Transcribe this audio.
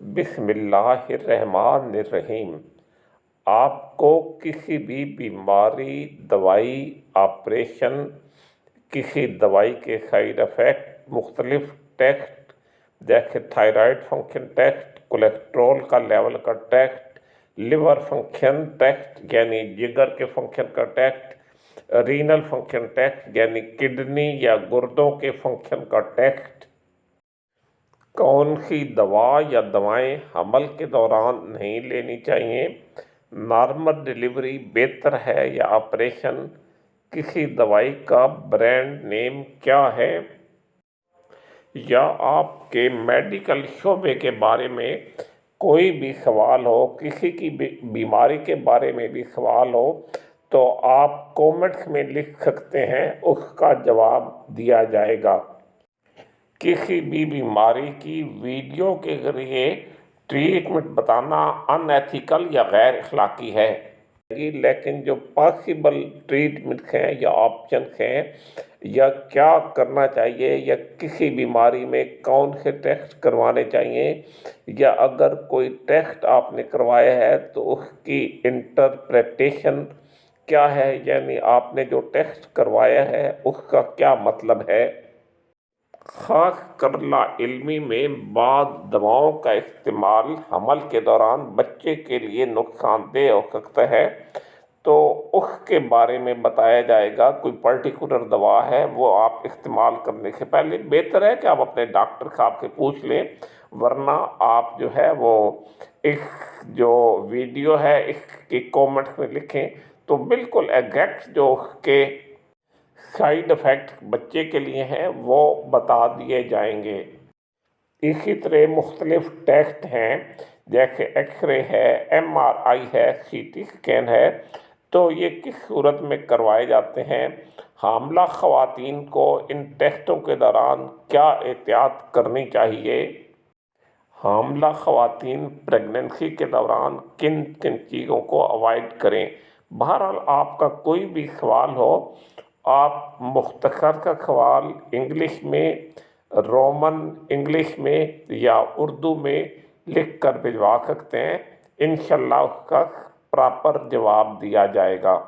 بسم اللہ الرحمن الرحیم۔ آپ کو کسی بھی بیماری، دوائی، آپریشن، کسی دوائی کے سائیڈ افیکٹ، مختلف ٹیسٹ جیسے تھائرائیڈ فنکشن ٹیسٹ، کولیسٹرول کا لیول کا ٹیسٹ، لیور فنکشن ٹیسٹ یعنی جگر کے فنکشن کا ٹیسٹ، رینل فنکشن ٹیسٹ یعنی کڈنی یا گردوں کے فنکشن کا ٹیسٹ، کون سی دوا یا دوائیں حمل کے دوران نہیں لینی چاہیے، نارمل ڈیلیوری بہتر ہے یا آپریشن، کسی دوائی کا برانڈ نیم کیا ہے، یا آپ کے میڈیکل شعبے کے بارے میں کوئی بھی سوال ہو، کسی کی بیماری کے بارے میں بھی سوال ہو تو آپ کومنٹس میں لکھ سکتے ہیں، اس کا جواب دیا جائے گا۔ کسی بھی بیماری کی ویڈیو کے ذریعے ٹریٹمنٹ بتانا ان ایتھیکل یا غیر اخلاقی ہے، لیکن جو پاسبل ٹریٹمنٹ ہیں یا آپشنس ہیں یا کیا کرنا چاہیے یا کسی بیماری میں کون سے ٹیسٹ کروانے چاہیے، یا اگر کوئی ٹیسٹ آپ نے کروایا ہے تو اس کی انٹرپریٹیشن کیا ہے، یعنی آپ نے جو ٹیسٹ کروایا ہے اس کا کیا مطلب ہے۔ خاص کر لاعلمی میں بعض دواؤں کا استعمال حمل کے دوران بچے کے لیے نقصان دہ ہو سکتا ہے، تو اس کے بارے میں بتایا جائے گا۔ کوئی پرٹیکولر دوا ہے وہ آپ استعمال کرنے سے پہلے بہتر ہے کہ آپ اپنے ڈاکٹر صاحب سے پوچھ لیں، ورنہ آپ جو ہے وہ اس جو ویڈیو ہے اس کے کومنٹس میں لکھیں تو بالکل ایگزیکٹ جو اس کے سائیڈ افیکٹ بچے کے لیے ہیں وہ بتا دیے جائیں گے۔ اسی طرح مختلف ٹیسٹ ہیں جیسے ایکس رے ہے، MRI ہے، CT اسکین ہے، تو یہ کس صورت میں کروائے جاتے ہیں، حاملہ خواتین کو ان ٹیسٹوں کے دوران کیا احتیاط کرنی چاہیے، حاملہ خواتین پریگننسی کے دوران کن کن چیزوں کو اوائڈ کریں۔ بہرحال آپ کا کوئی بھی سوال ہو، آپ مختصر کا سوال انگلش میں، رومن انگلش میں یا اردو میں لکھ کر بھجوا سکتے ہیں، انشاءاللہ اس کا پراپر جواب دیا جائے گا۔